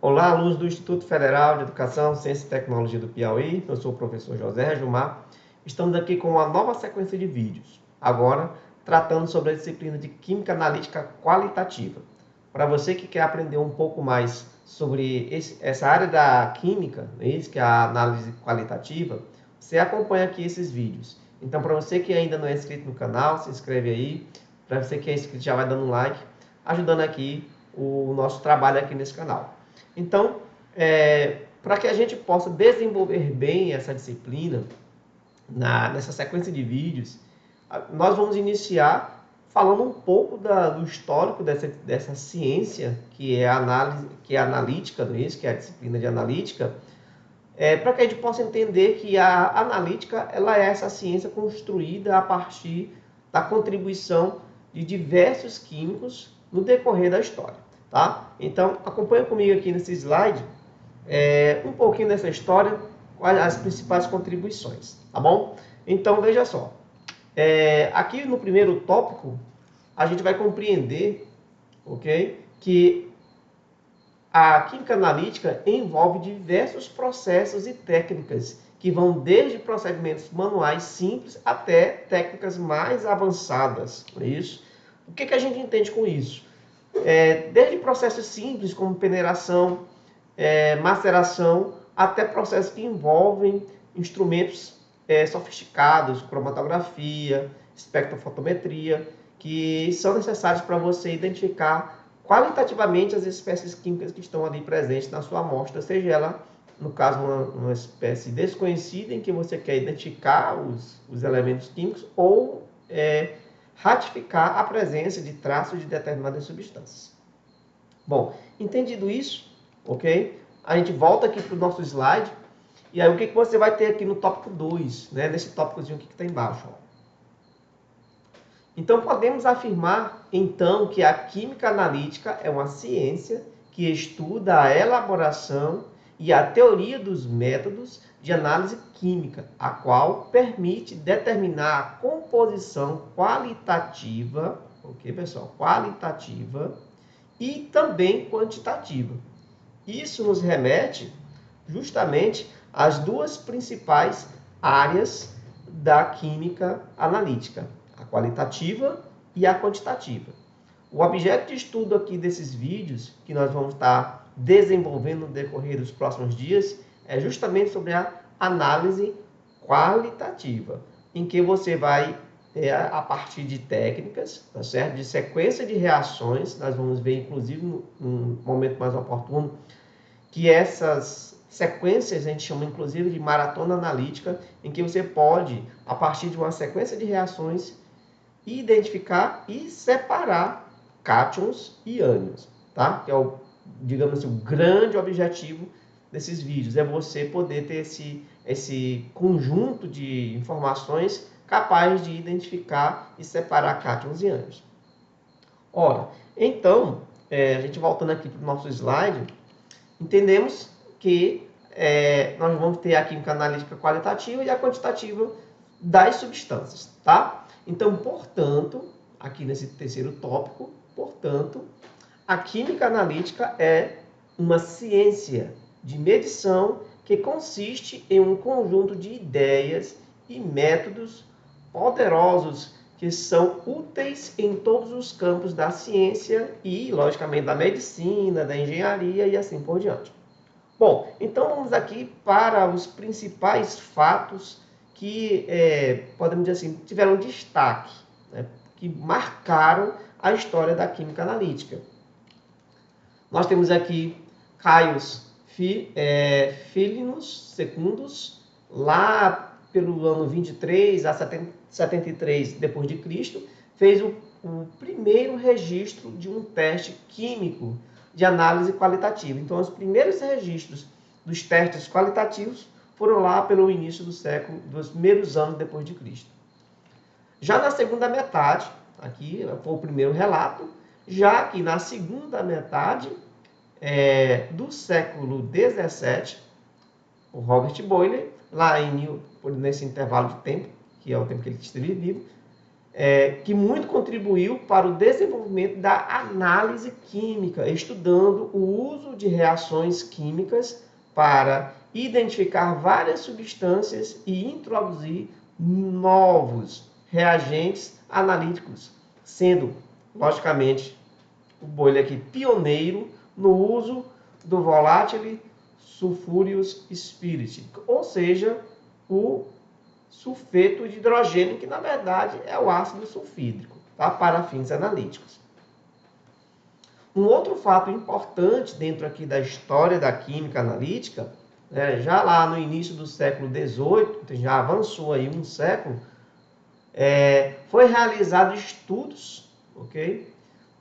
Olá, alunos do Instituto Federal de Educação, Ciência e Tecnologia do Piauí. Eu sou o professor José Gilmar. Estamos aqui com uma nova sequência de vídeos, agora tratando sobre a disciplina de Química Analítica Qualitativa. Para você que quer aprender um pouco mais sobre essa área da química, que é a análise qualitativa, você acompanha aqui esses vídeos. Então, para você que ainda não é inscrito no canal, se inscreve aí. Para você que é inscrito, já vai dando um like, ajudando aqui o nosso trabalho aqui nesse canal. Então, para que a gente possa desenvolver bem essa disciplina, nessa sequência de vídeos, nós vamos iniciar falando um pouco do histórico dessa ciência, que é a análise, que é a analítica, que é a disciplina de analítica, para que a gente possa entender que a analítica ela é essa ciência construída a partir da contribuição de diversos químicos no decorrer da história. Tá? Então, acompanha comigo aqui nesse slide um pouquinho dessa história, quais as principais contribuições, tá bom? Então, veja só. Aqui no primeiro tópico, a gente vai compreender, ok, que a química analítica envolve diversos processos e técnicas que vão desde procedimentos manuais simples até técnicas mais avançadas. Não é isso? O que a gente entende com isso? Desde processos simples como peneiração, maceração, até processos que envolvem instrumentos sofisticados, cromatografia, espectrofotometria, que são necessários para você identificar qualitativamente as espécies químicas que estão ali presentes na sua amostra, seja ela, no caso, uma espécie desconhecida em que você quer identificar os elementos químicos ou ratificar a presença de traços de determinadas substâncias. Bom, entendido isso, ok? A gente volta aqui para o nosso slide. E aí, o que você vai ter aqui no tópico 2, né? Nesse tópicozinho aqui que está embaixo. Ó. Então, podemos afirmar, então, que a química analítica é uma ciência que estuda a elaboração e a teoria dos métodos de análise química, a qual permite determinar a composição qualitativa, ok, pessoal? Qualitativa e também quantitativa. Isso nos remete justamente às duas principais áreas da química analítica, a qualitativa e a quantitativa. O objeto de estudo aqui desses vídeos, que nós vamos estar desenvolvendo no decorrer dos próximos dias, é justamente sobre a análise qualitativa, em que você vai, a partir de técnicas, tá certo? De sequência de reações, nós vamos ver, inclusive, num momento mais oportuno, que essas sequências a gente chama, inclusive, de maratona analítica, em que você pode, a partir de uma sequência de reações, identificar e separar cátions e ânions, tá? Que é digamos assim, o grande objetivo desses vídeos, é você poder ter esse conjunto de informações capaz de identificar e separar cátions e ânions. Ora, então, a gente voltando aqui para o nosso slide, entendemos que nós vamos ter a química analítica qualitativa e a quantitativa das substâncias, tá? Então, portanto, aqui nesse terceiro tópico, portanto, a química analítica é uma ciência de medição que consiste em um conjunto de ideias e métodos poderosos que são úteis em todos os campos da ciência e, logicamente, da medicina, da engenharia e assim por diante. Bom, então vamos aqui para os principais fatos que, podemos dizer assim, tiveram destaque, né, que marcaram a história da química analítica. Nós temos aqui Caius Filinus Secundus, lá pelo ano 23 a 73 d.C., fez o primeiro registro de um teste químico de análise qualitativa. Então, os primeiros registros dos testes qualitativos foram lá pelo início do século, dos primeiros anos depois de Cristo. Já na segunda metade, aqui foi o primeiro relato, já que na segunda metade do século 17, o Robert Boyle, lá nesse intervalo de tempo, que é o tempo que ele esteve vivo, que muito contribuiu para o desenvolvimento da análise química, estudando o uso de reações químicas para identificar várias substâncias e introduzir novos reagentes analíticos, sendo, logicamente, o Boyle aqui pioneiro no uso do volátil sulfúreos spirit, ou seja, o sulfeto de hidrogênio, que na verdade é o ácido sulfídrico, tá? Para fins analíticos. Um outro fato importante dentro aqui da história da química analítica, já lá no início do século XVIII, já avançou aí um século, foi realizado estudos, ok,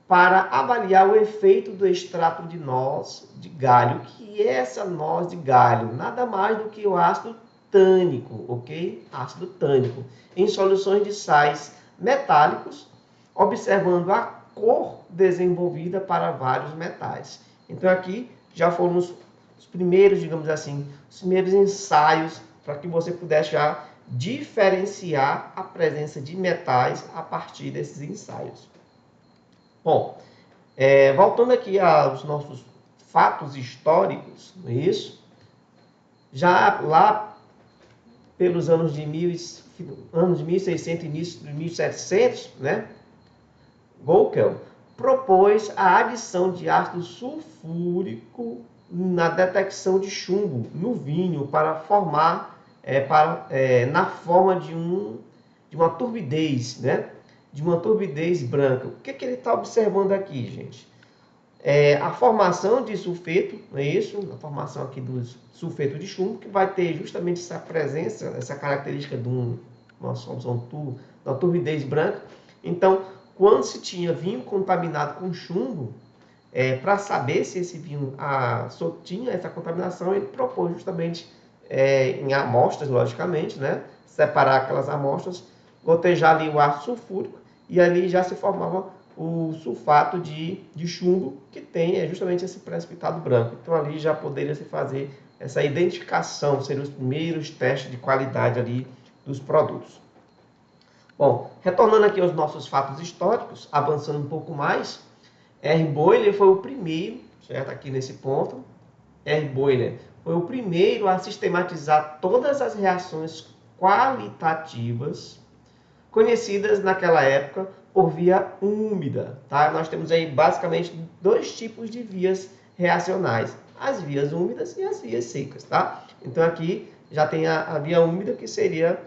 para avaliar o efeito do extrato de noz de galho. O que é essa noz de galho? Nada mais do que o ácido tânico, ok? Ácido tânico, em soluções de sais metálicos, observando a cor desenvolvida para vários metais. Então aqui já foram os primeiros, digamos assim, os primeiros ensaios para que você pudesse já diferenciar a presença de metais a partir desses ensaios. Bom, voltando aqui aos nossos fatos históricos, não é isso? Já lá pelos anos de 1600, início de 1700, né? Goeckel propôs a adição de ácido sulfúrico na detecção de chumbo no vinho para formar, na forma de uma turbidez, né? De uma turbidez branca. O que ele está observando aqui, gente? A formação de sulfeto, não é isso? A formação aqui do sulfeto de chumbo, que vai ter justamente essa presença, essa característica de uma solução da turbidez branca. Então, quando se tinha vinho contaminado com chumbo, para saber se esse vinho tinha essa contaminação, ele propôs justamente, em amostras, logicamente, né? Separar aquelas amostras, gotejar ali o ácido sulfúrico, e ali já se formava o sulfato de chumbo, que tem justamente esse precipitado branco. Então ali já poderia se fazer essa identificação, seriam os primeiros testes de qualidade ali dos produtos. Bom, retornando aqui aos nossos fatos históricos, avançando um pouco mais, R. Boyle foi o primeiro, certo? Aqui nesse ponto, R. Boyle foi o primeiro a sistematizar todas as reações qualitativas conhecidas naquela época por via úmida, tá? Nós temos aí basicamente dois tipos de vias reacionais, as vias úmidas e as vias secas, tá? Então aqui já tem a via úmida, que seria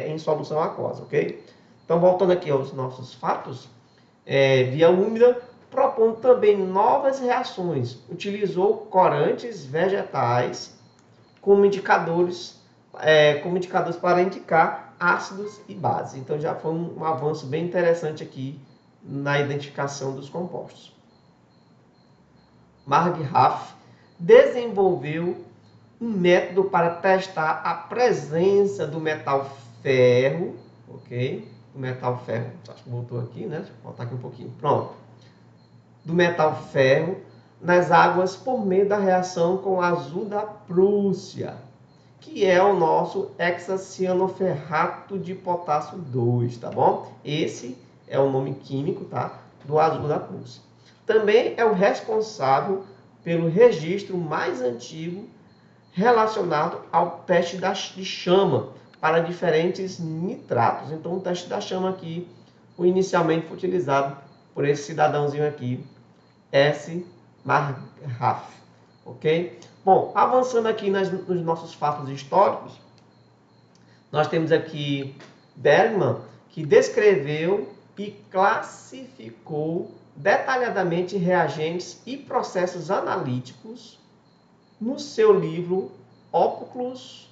em solução aquosa, ok? Então voltando aqui aos nossos fatos, via úmida propondo também novas reações, utilizou corantes vegetais como indicadores para indicar ácidos e bases. Então já foi um avanço bem interessante aqui na identificação dos compostos. Marggraf desenvolveu um método para testar a presença do metal ferro, ok? O metal ferro, acho que voltou aqui, né? Deixa eu voltar aqui um pouquinho. Pronto. Do metal ferro nas águas por meio da reação com o azul da Prússia, que é o nosso hexacianoferrato de potássio 2, tá bom? Esse é o nome químico, tá? Do azul da Prússia. Também é o responsável pelo registro mais antigo relacionado ao teste de chama para diferentes nitratos. Então, o teste da chama aqui, inicialmente foi utilizado por esse cidadãozinho aqui, S. Marggraf, ok? Bom, avançando aqui nos nossos fatos históricos, nós temos aqui Bergman, que descreveu e classificou detalhadamente reagentes e processos analíticos no seu livro Opus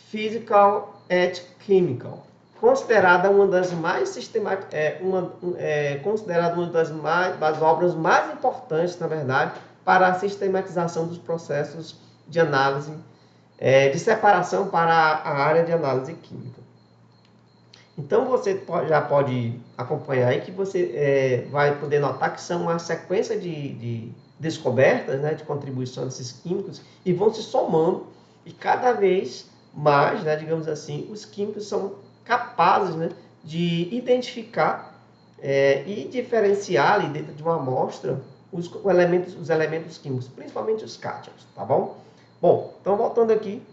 Physical and Chemical, considerada uma das das obras mais importantes, na verdade, para a sistematização dos processos de análise, de separação para a área de análise química. Então, você já pode acompanhar aí que você vai poder notar que são uma sequência de descobertas, né, de contribuição desses químicos, e vão se somando, e cada vez mais, né, digamos assim, os químicos são capazes, né, de identificar e diferenciar ali dentro de uma amostra os elementos químicos, principalmente os cátions, tá bom? Bom, então voltando aqui,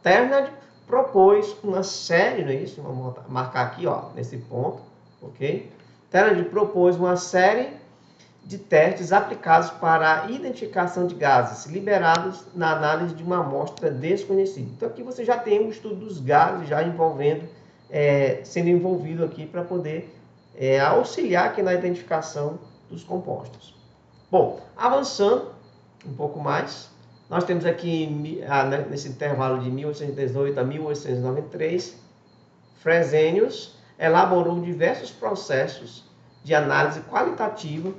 Ternad propôs uma série, não é isso? Vamos marcar aqui, ó, nesse ponto, ok? Ternad propôs uma série de testes aplicados para a identificação de gases liberados na análise de uma amostra desconhecida. Então aqui você já tem o estudo dos gases já sendo envolvido aqui para poder auxiliar aqui na identificação dos compostos. Bom, avançando um pouco mais, nós temos aqui nesse intervalo de 1818 a 1893, Fresenius elaborou diversos processos de análise qualitativa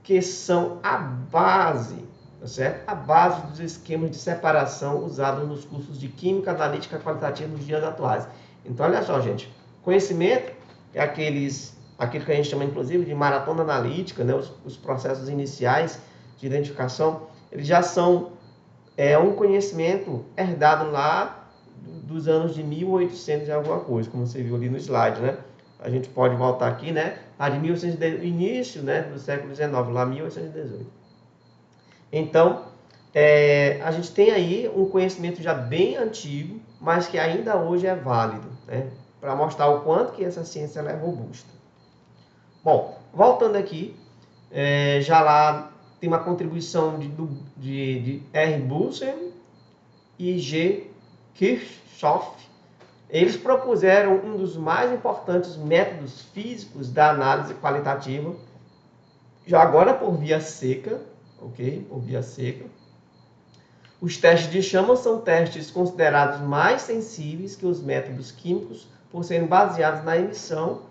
que são a base, tá certo? A base dos esquemas de separação usados nos cursos de Química Analítica Qualitativa nos dias atuais. Então, olha só, gente, conhecimento é aquilo que a gente chama, inclusive, de maratona analítica, né? Os processos iniciais de identificação, eles já são um conhecimento herdado lá dos anos de 1800 e alguma coisa, como você viu ali no slide, né? A gente pode voltar aqui, né? A de 1800, início, né, do século XIX, lá 1818. Então, a gente tem aí um conhecimento já bem antigo, mas que ainda hoje é válido, né? Para mostrar o quanto que essa ciência ela é robusta. Bom, voltando aqui, já lá tem uma contribuição de R. Bunsen e G. Kirchhoff. Eles propuseram um dos mais importantes métodos físicos da análise qualitativa, já agora por via seca, ok? Por via seca. Os testes de chama são testes considerados mais sensíveis que os métodos químicos, por serem baseados na emissão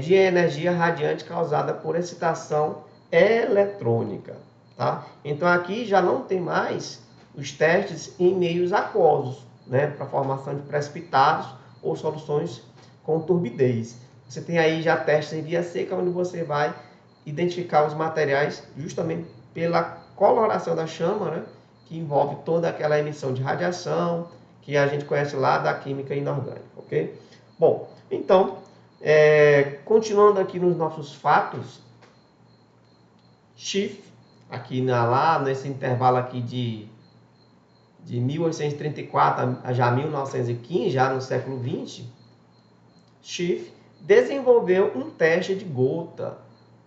de energia radiante causada por excitação eletrônica, tá? Então aqui já não tem mais os testes em meios aquosos, né, para formação de precipitados ou soluções com turbidez. Você tem aí já testes em via seca, onde você vai identificar os materiais justamente pela coloração da chama, né, que envolve toda aquela emissão de radiação que a gente conhece lá da química inorgânica, ok? Bom, então, continuando aqui nos nossos fatos, Schiff, aqui nesse intervalo aqui de 1834 a já 1915, já no século XX, Schiff desenvolveu um teste de gota,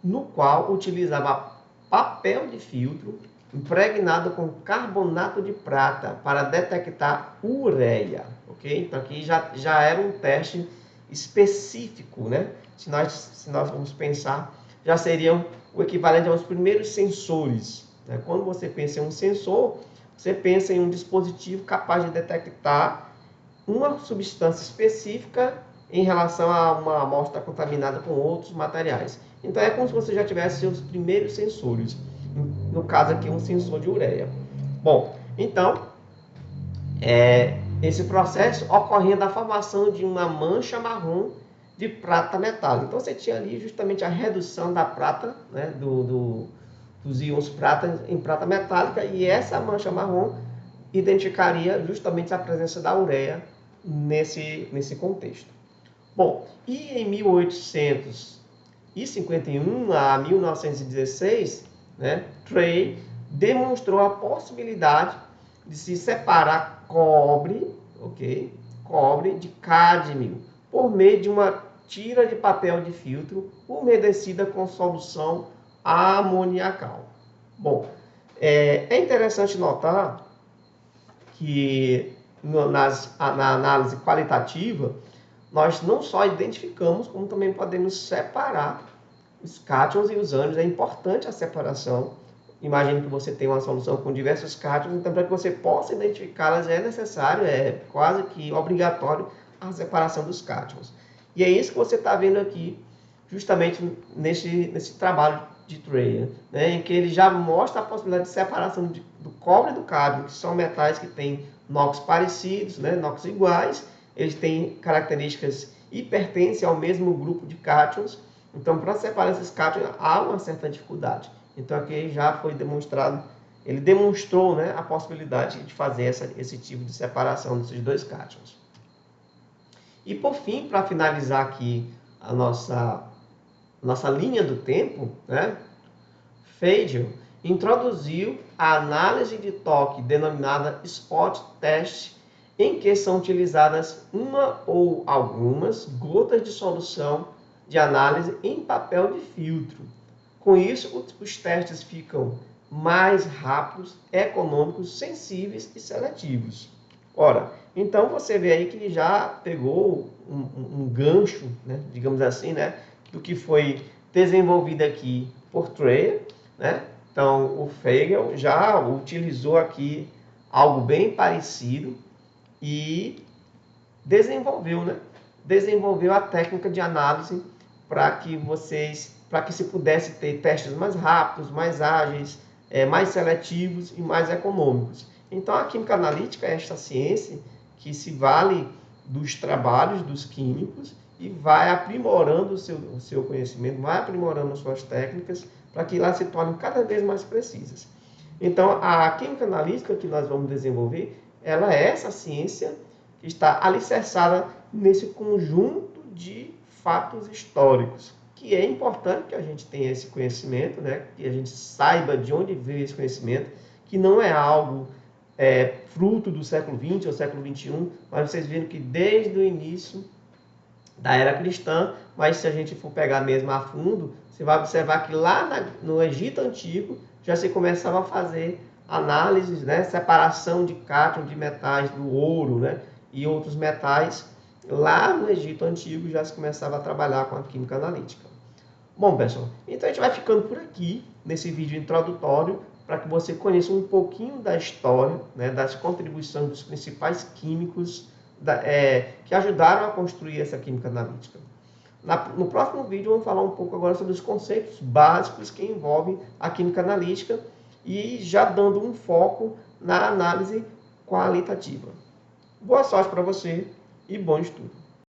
no qual utilizava papel de filtro impregnado com carbonato de prata para detectar ureia, ok? Então aqui já era um teste específico, né? Se nós vamos pensar, já seriam o equivalente aos primeiros sensores, né? Quando você pensa em um sensor, você pensa em um dispositivo capaz de detectar uma substância específica em relação a uma amostra contaminada com outros materiais. Então é como se você já tivesse seus primeiros sensores. No caso aqui, um sensor de ureia. Bom, então, esse processo ocorria da formação de uma mancha marrom de prata metálica. Então você tinha ali justamente a redução da prata, né, dos íons prata em prata metálica, e essa mancha marrom identificaria justamente a presença da ureia nesse contexto. Bom, e em 1851 a 1916, né, Trey demonstrou a possibilidade de se separar cobre de cádmio por meio de uma tira de papel de filtro umedecida com solução amoniacal. Bom, é interessante notar que na análise qualitativa, nós não só identificamos, como também podemos separar os cátions e os ânions. É importante a separação. Imagine que você tem uma solução com diversos cátions, então para que você possa identificá-las é necessário, é quase que obrigatório a separação dos cátions. E é isso que você está vendo aqui, justamente nesse trabalho de Trey, né, em que ele já mostra a possibilidade de separação do cobre e do cádmio, que são metais que têm NOx parecidos, né, NOx iguais, eles têm características e pertencem ao mesmo grupo de cátions. Então, para separar esses cátions, há uma certa dificuldade. Então, aqui já foi demonstrado, ele demonstrou, né, a possibilidade de fazer esse tipo de separação desses dois cátions. E por fim, para finalizar aqui a nossa linha do tempo, né? Feijel introduziu a análise de toque denominada spot test, em que são utilizadas uma ou algumas gotas de solução de análise em papel de filtro. Com isso, os testes ficam mais rápidos, econômicos, sensíveis e seletivos. Ora, então você vê aí que ele já pegou um gancho, né, digamos assim, né, do que foi desenvolvido aqui por Thayer, né? Então, o Feijel já utilizou aqui algo bem parecido e desenvolveu, né? Desenvolveu a técnica de análise para que se pudesse ter testes mais rápidos, mais ágeis, mais seletivos e mais econômicos. Então, a química analítica é esta ciência que se vale dos trabalhos dos químicos e vai aprimorando o seu conhecimento, vai aprimorando as suas técnicas para que elas se tornem cada vez mais precisas. Então, a química analítica que nós vamos desenvolver, ela é essa ciência que está alicerçada nesse conjunto de fatos históricos, que é importante que a gente tenha esse conhecimento, né? Que a gente saiba de onde veio esse conhecimento, que não é algo fruto do século XX ou século XXI, mas vocês viram que desde o início da era cristã, mas se a gente for pegar mesmo a fundo, você vai observar que lá no Egito Antigo já se começava a fazer análises, né, separação de cátion de metais do ouro, né, e outros metais. Lá no Egito Antigo já se começava a trabalhar com a química analítica. Bom, pessoal, então a gente vai ficando por aqui nesse vídeo introdutório para que você conheça um pouquinho da história, né, das contribuições dos principais químicos que ajudaram a construir essa química analítica. No próximo vídeo, vamos falar um pouco agora sobre os conceitos básicos que envolvem a química analítica e já dando um foco na análise qualitativa. Boa sorte para você e bom estudo!